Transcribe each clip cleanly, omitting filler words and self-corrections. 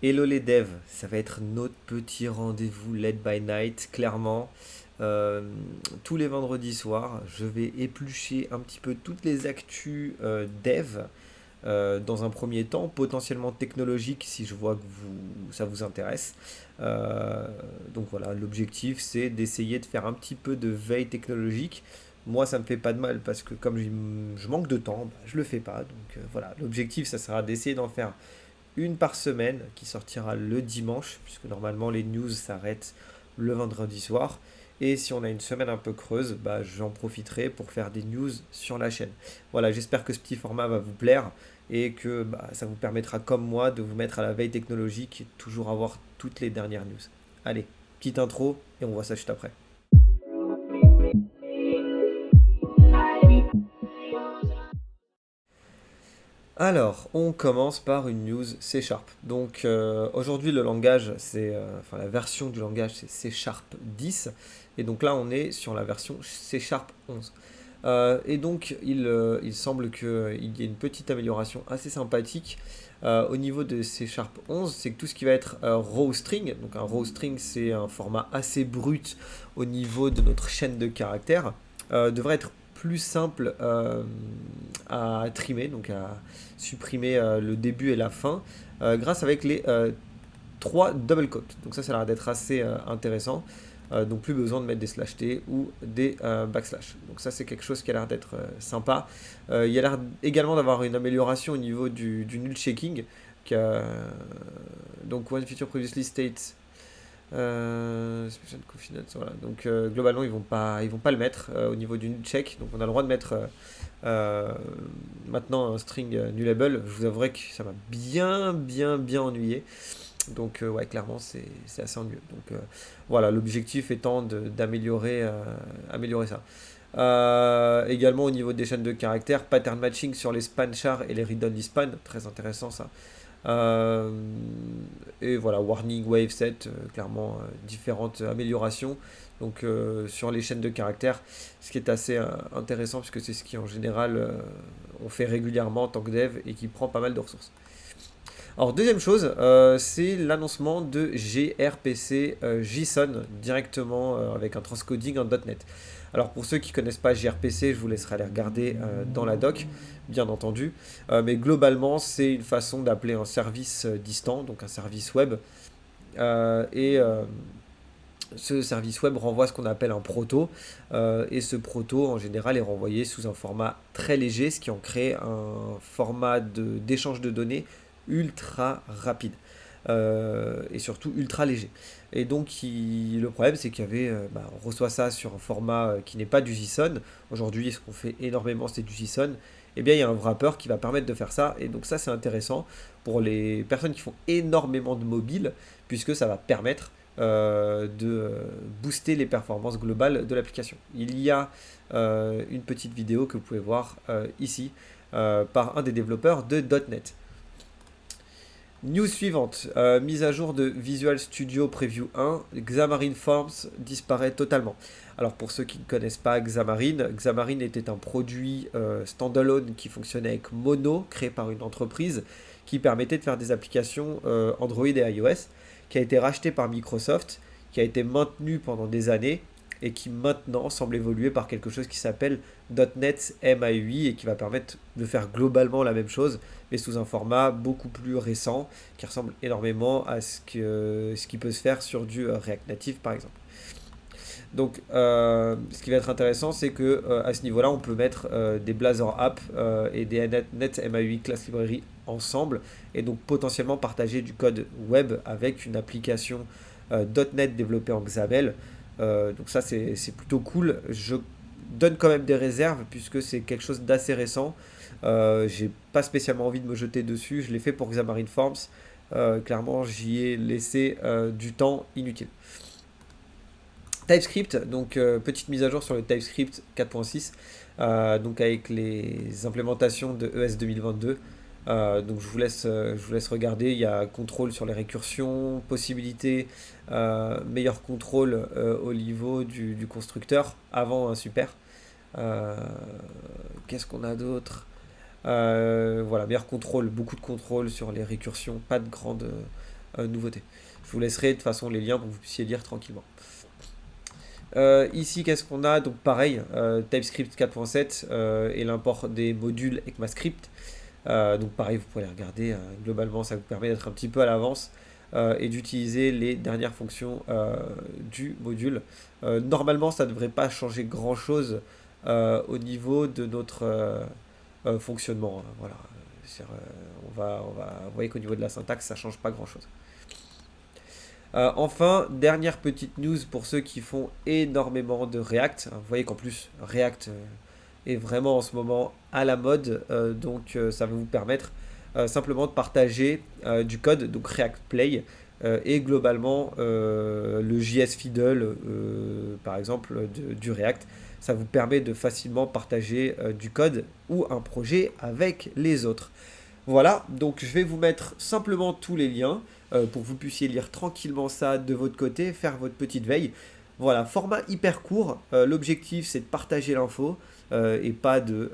Hello les devs, ça va être notre petit rendez-vous Led by Night, clairement. Euh, Tous les vendredis soirs, je vais éplucher un petit peu toutes les actus dev dans un premier temps, potentiellement technologique si je vois que ça vous intéresse. Euh, donc voilà, l'objectif c'est d'essayer de faire un petit peu de veille technologique. Moi, ça me fait pas de mal parce que comme je manque de temps, bah, je le fais pas. Donc voilà, l'objectif ça sera d'essayer d'en faire une par semaine qui sortira le dimanche, puisque normalement les news s'arrêtent le vendredi soir. Et si on a une semaine un peu creuse, bah, j'en profiterai pour faire des news sur la chaîne. Voilà, j'espère que ce petit format va vous plaire et que bah, ça vous permettra, comme moi, de vous mettre à la veille technologique et de toujours avoir toutes les dernières news. Allez, petite intro et on voit ça juste après. Alors, on commence par une news C Sharp. Donc, aujourd'hui, le langage, enfin, la version du langage, c'est C Sharp 10. Et donc là, on est sur la version C Sharp 11. Et donc, il semble qu'il y ait une petite amélioration assez sympathique au niveau de C Sharp 11. C'est que tout ce qui va être raw string, donc un raw string, c'est un format assez brut au niveau de notre chaîne de caractères, devrait être plus simple à trimer, donc à supprimer le début et la fin, grâce avec les trois double quotes. Donc ça a l'air d'être assez intéressant. Donc plus besoin de mettre des slash t ou des backslash. Donc ça c'est quelque chose qui a l'air d'être sympa. Il y a l'air également d'avoir une amélioration au niveau du null checking. Qui a- donc one feature previously states Special confidence, voilà. Donc globalement ils vont pas le mettre au niveau du null check. Donc on a le droit de mettre euh, maintenant un string nullable. Je vous avouerai que ça m'a bien ennuyé. Donc ouais, clairement c'est assez ennuyeux. Donc voilà, l'objectif étant d'améliorer améliorer ça. Également au niveau des chaînes de caractères, pattern matching sur les span chars et les read-only span, très intéressant ça. Euh, et voilà, warning, wave set, clairement différentes améliorations. Donc sur les chaînes de caractères, ce qui est assez intéressant puisque c'est ce qui en général on fait régulièrement en tant que dev et qui prend pas mal de ressources. Alors deuxième chose, c'est l'annoncement de gRPC JSON directement avec un transcoding en .NET. Alors pour ceux qui ne connaissent pas gRPC, je vous laisserai aller regarder dans la doc, bien entendu. Mais globalement, c'est une façon d'appeler un service distant, donc un service web. Et ce service web renvoie ce qu'on appelle un proto. Et ce proto, en général, est renvoyé sous un format très léger, ce qui en crée un format d'échange de données ultra rapide. Et surtout ultra léger. Et donc le problème c'est qu'il y avait, on reçoit ça sur un format qui n'est pas du JSON. Aujourd'hui ce qu'on fait énormément c'est du JSON. Et bien il y a un wrapper qui va permettre de faire ça. Et donc ça c'est intéressant pour les personnes qui font énormément de mobile, puisque ça va permettre de booster les performances globales de l'application. Il y a une petite vidéo que vous pouvez voir ici par un des développeurs de .NET. News suivante, mise à jour de Visual Studio Preview 1, Xamarin Forms disparaît totalement. Alors pour ceux qui ne connaissent pas Xamarin, Xamarin était un produit standalone qui fonctionnait avec Mono, créé par une entreprise qui permettait de faire des applications Android et iOS, qui a été racheté par Microsoft, qui a été maintenu pendant des années et qui maintenant semble évoluer par quelque chose qui s'appelle .NET MIUI et qui va permettre de faire globalement la même chose, mais sous un format beaucoup plus récent, qui ressemble énormément à ce qui peut se faire sur du React Native par exemple. Donc, ce qui va être intéressant, c'est que à ce niveau-là, on peut mettre des Blazor App et des .NET MIUI Class Library ensemble, et donc potentiellement partager du code web avec une application .NET développée en XAML. Donc ça, c'est plutôt cool. Je donne quand même des réserves puisque c'est quelque chose d'assez récent. J'ai pas spécialement envie de me jeter dessus. Je l'ai fait pour Xamarin Forms. Clairement, j'y ai laissé du temps inutile. TypeScript, donc petite mise à jour sur le TypeScript 4.6, donc avec les implémentations de ES 2022. Donc je vous laisse regarder, il y a contrôle sur les récursions, possibilité, meilleur contrôle au niveau du constructeur, avant un super. Euh, Qu'est-ce qu'on a d'autre? Voilà, meilleur contrôle, beaucoup de contrôle sur les récursions, pas de grande nouveautés. Je vous laisserai de toute façon les liens pour que vous puissiez lire tranquillement. Ici, qu'est-ce qu'on a? Donc pareil, TypeScript 4.7 et l'import des modules ECMAScript. Donc pareil, vous pouvez les regarder. Globalement, ça vous permet d'être un petit peu à l'avance et d'utiliser les dernières fonctions du module. Normalement, ça ne devrait pas changer grand-chose au niveau de notre fonctionnement, hein. Voilà. Vous voyez qu'au niveau de la syntaxe, ça ne change pas grand-chose. Enfin, dernière petite news pour ceux qui font énormément de React. Vous voyez qu'en plus, React est vraiment en ce moment à la mode. Donc, ça va vous permettre simplement de partager du code, donc React Play, et globalement le JS Fiddle, par exemple, du React. Ça vous permet de facilement partager du code ou un projet avec les autres. Voilà, donc je vais vous mettre simplement tous les liens pour que vous puissiez lire tranquillement ça de votre côté, faire votre petite veille. Voilà, format hyper court. L'objectif c'est de partager l'info et pas de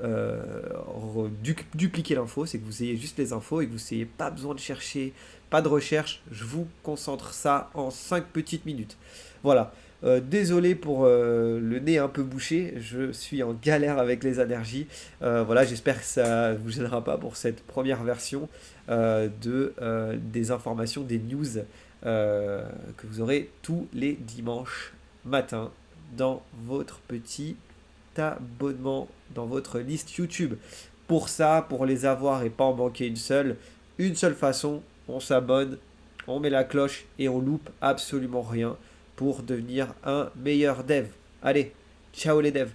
dupliquer l'info. C'est que vous ayez juste les infos et que vous n'ayez pas besoin de chercher, pas de recherche. Je vous concentre ça en 5 petites minutes. Voilà. Désolé pour le nez un peu bouché, je suis en galère avec les allergies. Voilà, j'espère que ça ne vous gênera pas pour cette première version des informations, des news que vous aurez tous les dimanches matin dans votre petit abonnement, dans votre liste YouTube. Pour ça, pour les avoir et pas en manquer une seule façon, on s'abonne, on met la cloche et on loupe absolument rien pour devenir un meilleur dev. Allez, ciao les devs.